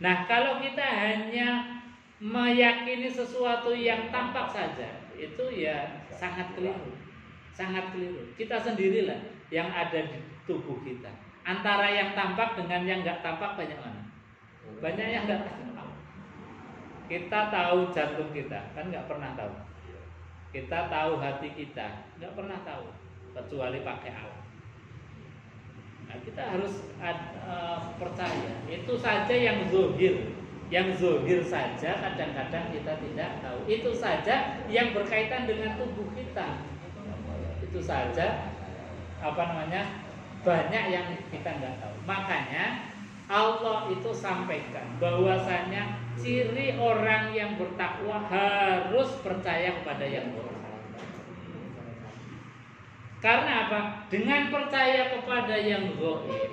Nah, kalau kita hanya meyakini sesuatu yang tampak saja, itu ya sangat keliru. Sangat keliru. Kita sendirilah yang ada di tubuh kita. Antara yang tampak dengan yang enggak tampak banyak mana? Banyak yang enggak tampak. Kita tahu jantung kita, kan nggak pernah tahu. Kita tahu hati kita, nggak pernah tahu, kecuali pakai alat. Nah, kita harus percaya. Itu saja yang zohir saja kadang-kadang kita tidak tahu. Itu saja yang berkaitan dengan tubuh kita. Itu saja banyak yang kita nggak tahu. Makanya Allah itu sampaikan bahwasanya ciri orang yang bertakwa harus percaya kepada yang bertakwa. Karena apa? Dengan percaya kepada yang gaib,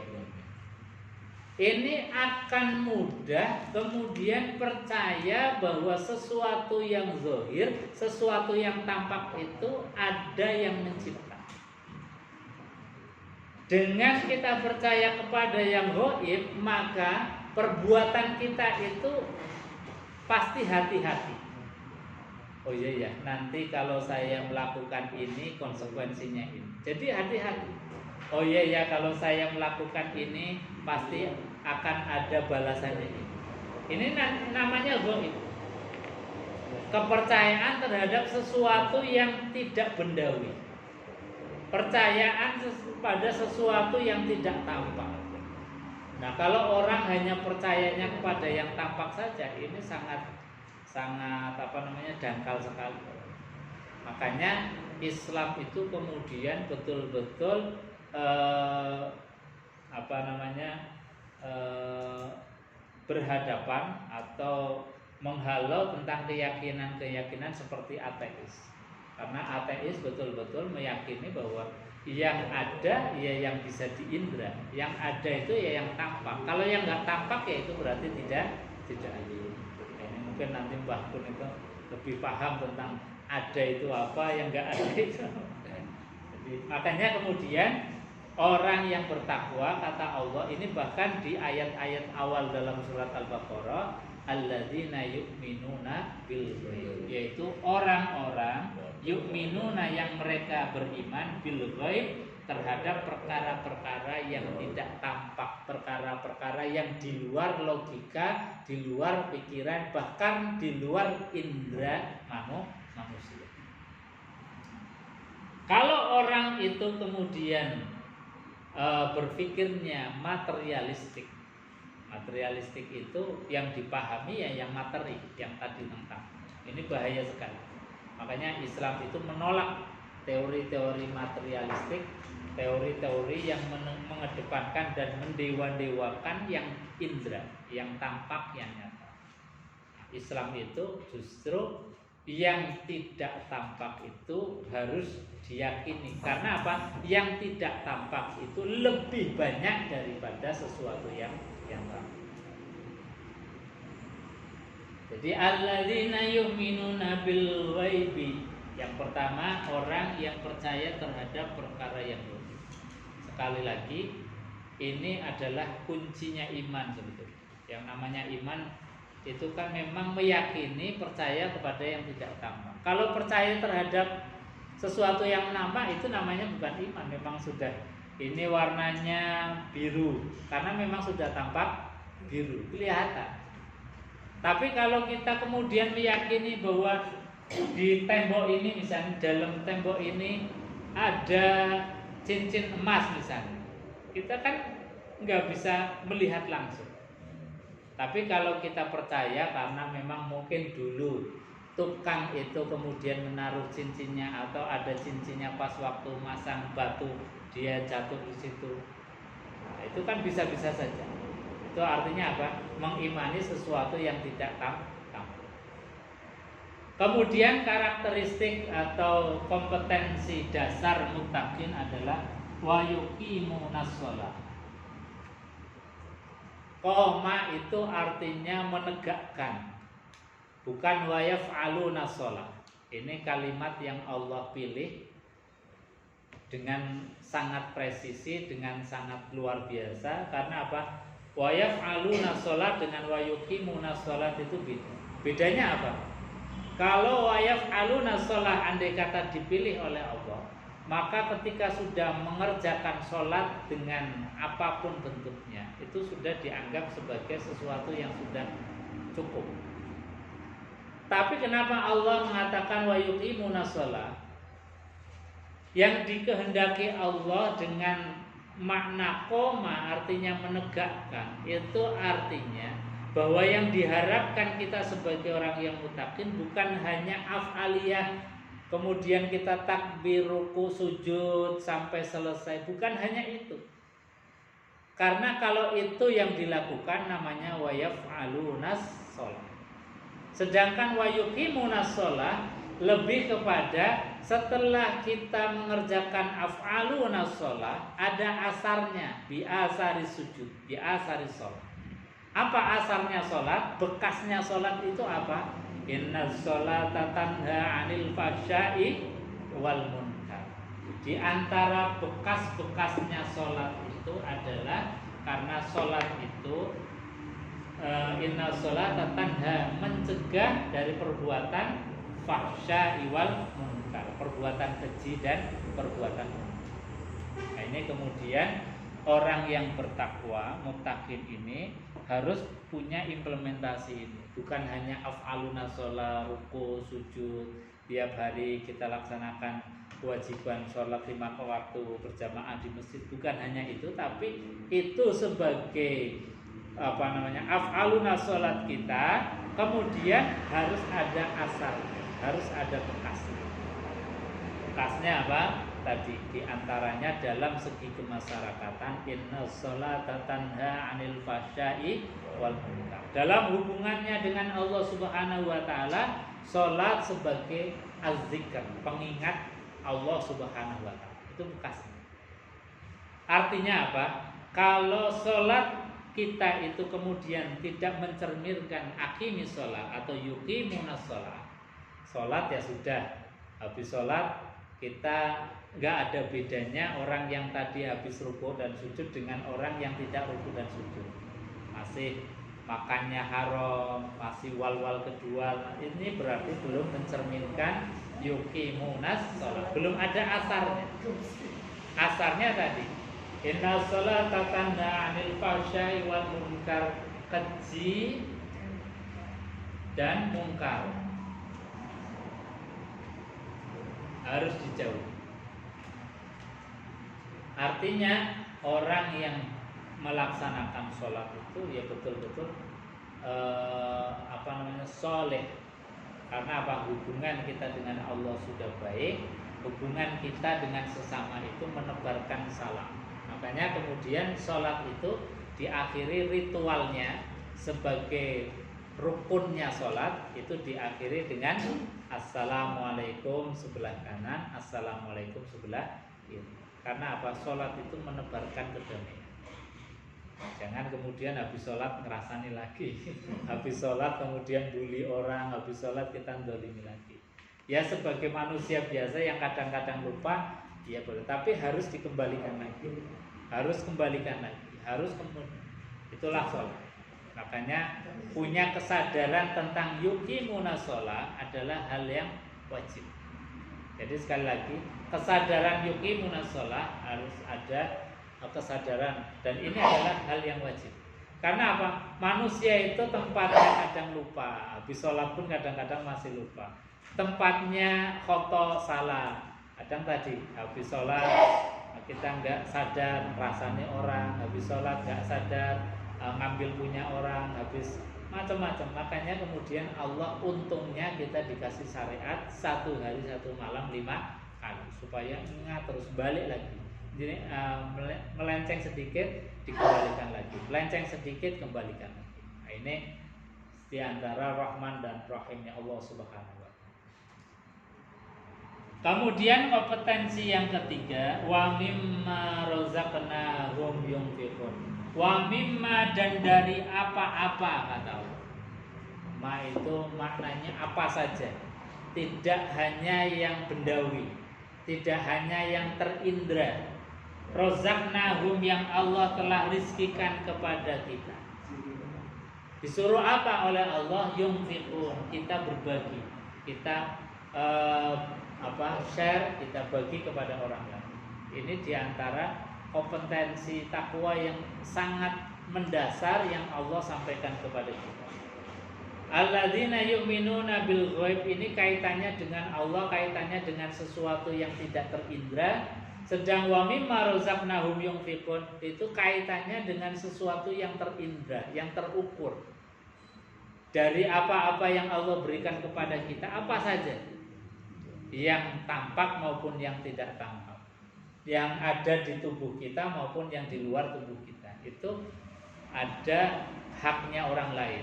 ini akan mudah kemudian percaya bahwa sesuatu yang zahir, sesuatu yang tampak itu ada yang mencipta. Dengan kita percaya kepada yang gaib, maka perbuatan kita itu pasti hati-hati. Oh iya ya, nanti kalau saya melakukan ini konsekuensinya ini. Jadi hati-hati. Oh iya ya, kalau saya melakukan ini pasti akan ada balasannya ini. Ini namanya gaib. Kepercayaan terhadap sesuatu yang tidak bendawi. Percayaan pada sesuatu yang tidak tampak. Nah, kalau orang hanya percayanya kepada yang tampak saja, ini sangat dangkal sekali. Makanya Islam itu kemudian betul-betul berhadapan atau menghalau tentang keyakinan-keyakinan seperti ateis. Karena ateis betul-betul meyakini bahwa yang ada ya yang bisa diindra, yang ada itu ya yang tampak. Kalau yang nggak tampak ya itu berarti tidak ada. Ini mungkin nanti Mbah Kun itu lebih paham tentang ada itu apa, yang nggak ada itu. Jadi, makanya kemudian orang yang bertakwa, kata Allah ini bahkan di ayat-ayat awal dalam surat Al-Baqarah, alladzina yu'minuna bil ghaib, yaitu orang-orang yu'minuna yang mereka beriman bil ghaib, terhadap perkara-perkara yang tidak tampak, perkara-perkara yang di luar logika, di luar pikiran, bahkan di luar indera manusia. Kalau orang itu kemudian berpikirnya materialistik itu yang dipahami ya yang materi, yang tadi tentang ini bahaya sekali. Makanya Islam itu menolak teori-teori materialistik, teori-teori yang mengedepankan dan mendewa-dewakan yang indera, yang tampak, yang nyata. Islam itu justru yang tidak tampak itu harus diyakini. Karena apa? Yang tidak tampak itu lebih banyak daripada sesuatu yang tampak. Jadi alladzina yu'minuna bil ghaibi. Yang pertama, orang yang percaya terhadap perkara yang gaib. Sekali lagi, ini adalah kuncinya iman sebetulnya. Yang namanya iman itu kan memang meyakini, percaya kepada yang tidak tampak. Kalau percaya terhadap sesuatu yang nampak itu namanya bukan iman, memang sudah ini warnanya biru karena memang sudah tampak biru, kelihatan. Tapi kalau kita kemudian meyakini bahwa di tembok ini misalnya, dalam tembok ini ada cincin emas misalnya, kita kan nggak bisa melihat langsung. Tapi kalau kita percaya karena memang mungkin dulu tukang itu kemudian menaruh cincinnya atau ada cincinnya pas waktu masang batu dia jatuh di situ, nah, itu kan bisa-bisa saja. Itu artinya apa? Mengimani sesuatu yang tidak tampak. Kemudian karakteristik atau kompetensi dasar muttaqin adalah wa yuqimunas shalah. Qoma itu artinya menegakkan, bukan wa yaf'aluna shalah. Ini kalimat yang Allah pilih dengan sangat presisi, dengan sangat luar biasa. Karena apa? Wa yaf'aluna shalah dengan wa yuqimuna shalah itu beda. Bedanya apa? Kalau wa yaf'aluna shalah andai kata dipilih oleh Allah, maka ketika sudah mengerjakan sholat dengan apapun bentuknya, itu sudah dianggap sebagai sesuatu yang sudah cukup. Tapi kenapa Allah mengatakan wa yuqimuna shalah? Yang dikehendaki Allah dengan makna koma artinya menegakkan, itu artinya bahwa yang diharapkan kita sebagai orang yang muttaqin bukan hanya af'aliyah, kemudian kita takbir, ruku, sujud sampai selesai, bukan hanya itu. Karena kalau itu yang dilakukan namanya wa yaf'alunas shalah. Sedangkan wa yuqimunas shalah lebih kepada setelah kita mengerjakan af'alunas shalah ada asarnya, bi asari sujud, bi asari shalah. Apa asarnya sholat? Bekasnya sholat itu apa? Inna sholata tanha 'anil fahsya'i wal munkar. Di antara bekas-bekasnya sholat itu adalah karena sholat itu inna sholata tanha mencegah dari perbuatan fahsya'i wal munkar, perbuatan keji dan perbuatan munkar. Nah, ini kemudian orang yang bertakwa, muttaqin ini harus punya implementasi ini. Bukan hanya af'aluna sholat, ruku, sujud tiap hari kita laksanakan kewajiban sholat 5 waktu berjamaah di masjid, bukan hanya itu, tapi itu sebagai af'aluna sholat kita, kemudian harus ada asal, harus ada bekasnya. Bekasnya apa? Tadi diantaranya dalam segi kemasyarakatan, inna sholata tanha 'anil fahsya'i wal munkar. Dalam hubungannya dengan Allah Subhanahu wa taala, sholat sebagai az-zikr, pengingat Allah Subhanahu wa taala. Itu bekasnya. Artinya apa? Kalau sholat kita itu kemudian tidak mencerminkan aqimis sholat atau yuqimunas sholat, sholat ya sudah, habis sholat kita nggak ada bedanya orang yang tadi habis rukuk dan sujud dengan orang yang tidak rukuk dan sujud. Masih makannya haram, masih wal-wal kedua, ini berarti belum mencerminkan yuqimunas sholat, belum ada asarnya. Asarnya tadi, inna sholata tanha 'anil fahsya'i wal munkar, keji dan mungkar harus dijauhi. Artinya orang yang melaksanakan sholat itu ya betul-betul soleh. Karena apa? Hubungan kita dengan Allah sudah baik, hubungan kita dengan sesama itu menebarkan salam. Makanya kemudian sholat itu diakhiri ritualnya sebagai rukunnya sholat itu diakhiri dengan assalamualaikum sebelah kanan, assalamualaikum sebelah kiri. Karena apa? Sholat itu menebarkan kedamaian. Jangan kemudian habis sholat ngerasani lagi, habis sholat kemudian bully orang, habis sholat kita ndolimi lagi. Ya sebagai manusia biasa yang kadang-kadang lupa, ya boleh. Tapi harus dikembalikan lagi, harus kembalikan lagi, harus kemudian. Itulah sholat. Makanya punya kesadaran tentang yuqimunas sholat adalah hal yang wajib. Jadi sekali lagi, kesadaran yuqimunas sholat harus ada kesadaran, dan ini adalah hal yang wajib. Karena apa? Manusia itu tempatnya kadang lupa, habis sholat pun kadang-kadang masih lupa. Tempatnya khoto salah, kadang tadi habis sholat kita nggak sadar rasanya orang, habis sholat nggak sadar ngambil punya orang, habis macam-macam. Makanya kemudian Allah untungnya kita dikasih syariat 1 hari 1 malam 5 kali supaya ingat terus balik lagi. Jadi melenceng sedikit dikembalikan lagi, melenceng sedikit kembalikan lagi. Nah, ini diantara Rahman dan Rahimnya Allah Subhanahu wa taala. Kemudian kompetensi yang ketiga, wa mimma razaqnahum yunfiqun. Wa mimma, dan dari apa-apa, kata Allah. Ma itu maknanya apa saja, tidak hanya yang bendawi, tidak hanya yang terindra. Razaqnahum, yang Allah telah rizkikan kepada kita. Disuruh apa oleh Allah? Yunfiqun, kita berbagi, kita share, kita bagi kepada orang lain. Ini diantara kompetensi takwa yang sangat mendasar yang Allah sampaikan kepada kita. Alladzina yu'minuna bil ghaib, ini kaitannya dengan Allah, kaitannya dengan sesuatu yang tidak terindra. Sedang wa mimma razaqnahum yunfiqun itu kaitannya dengan sesuatu yang terindra, yang terukur. Dari apa-apa yang Allah berikan kepada kita, apa saja, yang tampak maupun yang tidak tampak, yang ada di tubuh kita maupun yang di luar tubuh kita, itu ada haknya orang lain.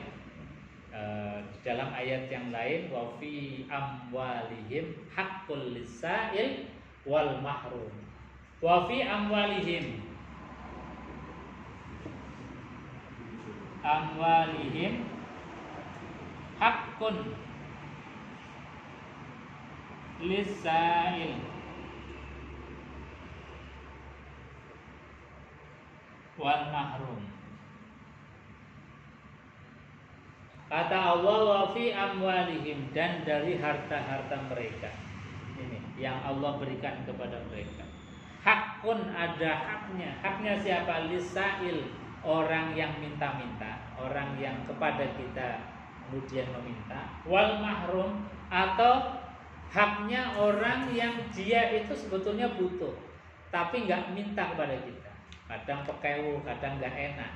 Di dalam ayat yang lain, wa fi amwalihim haqqul lisail wal mahrum. Wa fi amwalihim haqqun lisail wal mahrum. Kata Allah, wa fi amwalihim, dan dari harta-harta mereka. Ini yang Allah berikan kepada mereka. Hakun, ada haknya. Haknya siapa? Lisail, orang yang minta-minta, orang yang kepada kita kemudian meminta. Wal mahrum, atau haknya orang yang dia itu sebetulnya butuh, tapi nggak minta kepada kita. Kadang pekewu, kadang nggak enak.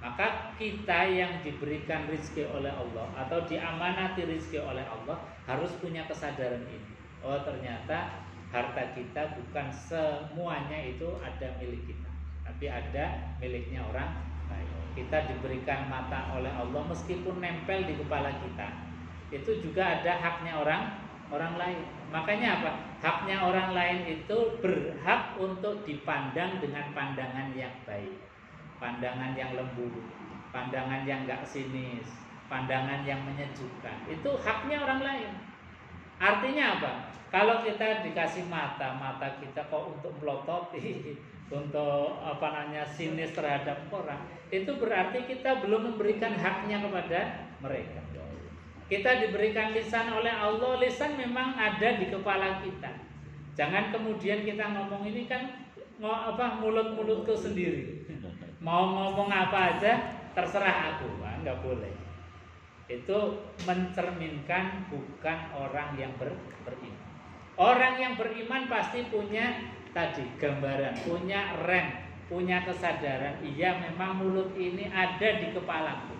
Maka kita yang diberikan rezeki oleh Allah atau diamanati rezeki oleh Allah harus punya kesadaran ini. Oh, ternyata harta kita bukan semuanya itu ada milik kita, tapi ada miliknya orang lain. Kita diberikan mata oleh Allah meskipun nempel di kepala kita, itu juga ada haknya orang lain. Makanya apa? Haknya orang lain itu berhak untuk dipandang dengan pandangan yang baik, pandangan yang lembut, pandangan yang gak sinis, pandangan yang menyejukkan. Itu haknya orang lain. Artinya apa? Kalau kita dikasih mata kita kok untuk melototi, untuk sinis terhadap orang, itu berarti kita belum memberikan haknya kepada mereka. Kita diberikan lisan oleh Allah, lisan memang ada di kepala kita. Jangan kemudian kita ngomong ini kan mulut-mulutku sendiri. Mau ngomong apa aja terserah aku, nggak boleh. Itu mencerminkan bukan orang yang beriman. Orang yang beriman pasti punya tadi gambaran, punya rem, punya kesadaran. Iya, memang mulut ini ada di kepalaku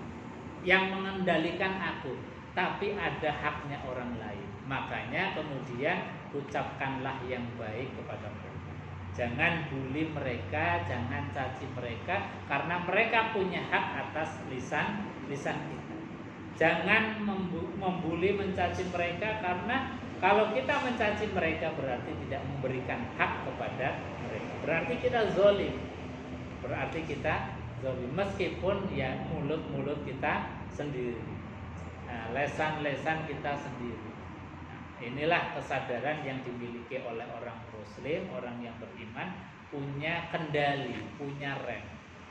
yang mengendalikan aku, tapi ada haknya orang lain. Makanya kemudian ucapkanlah yang baik kepada mereka. Jangan bully mereka, jangan caci mereka, karena mereka punya hak atas lisan kita. Jangan membuli, mencaci mereka, karena kalau kita mencaci mereka berarti tidak memberikan hak kepada mereka. Berarti kita zalim. Meskipun ya mulut kita sendiri. Lesan kita sendiri. Inilah kesadaran yang dimiliki oleh orang muslim, orang yang beriman, punya kendali, punya rem,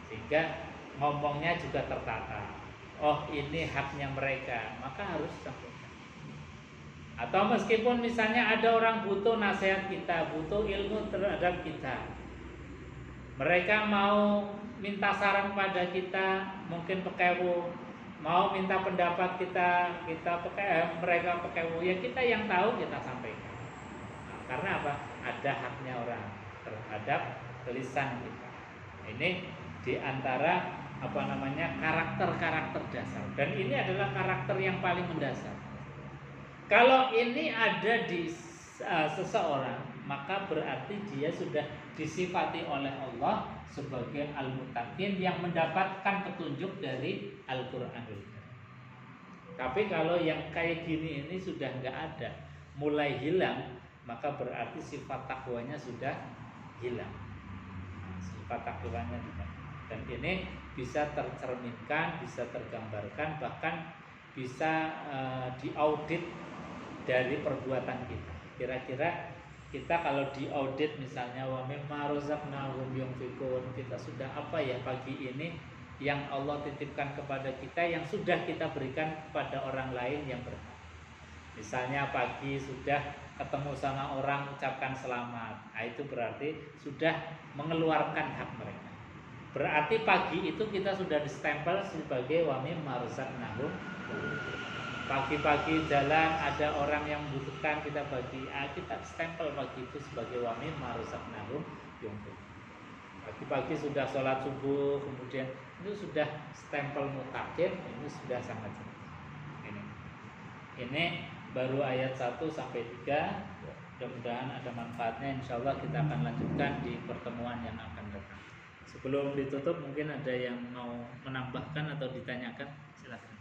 sehingga ngomongnya juga tertata. Oh, ini haknya mereka, maka harus sampaikan. Atau meskipun misalnya ada orang butuh nasihat kita, butuh ilmu terhadap kita, mereka mau minta saran pada kita, mungkin pekewu, mau minta pendapat kita mereka pekewu, ya kita yang tahu kita sampaikan. Karena apa? Ada haknya orang terhadap lisan kita. Ini diantara karakter-karakter dasar, dan ini adalah karakter yang paling mendasar. Kalau ini ada di seseorang, maka berarti dia sudah disifati oleh Allah sebagai al-muttaqin yang mendapatkan petunjuk dari Al-Qur'anul Karim. Tapi kalau yang kayak gini ini sudah nggak ada, mulai hilang, maka berarti sifat takwanya sudah hilang. Sifat takwanya hilang. Dan ini bisa tercerminkan, bisa tergambarkan, bahkan bisa diaudit dari perbuatan kita. Kira-kira kita kalau diaudit misalnya wa mimma razaqnahum yunfiqun, kita sudah apa ya pagi ini yang Allah titipkan kepada kita, yang sudah kita berikan kepada orang lain yang berhak. Misalnya pagi sudah ketemu sama orang, ucapkan selamat, itu berarti sudah mengeluarkan hak mereka. Berarti pagi itu kita sudah distempel sebagai wa mimma razaqnahum. Pagi-pagi jalan ada orang yang membutuhkan, kita bagi, kita stempel pagi itu sebagai wa mimma razaqnahum yunfiqun. Pagi-pagi sudah sholat subuh, kemudian itu sudah stempel muttaqin, ini sudah sangat jelas. Ini baru ayat 1 sampai 3. Mudah-mudahan ada manfaatnya. Insyaallah kita akan lanjutkan di pertemuan yang akan datang. Sebelum ditutup, mungkin ada yang mau menambahkan atau ditanyakan, silakan.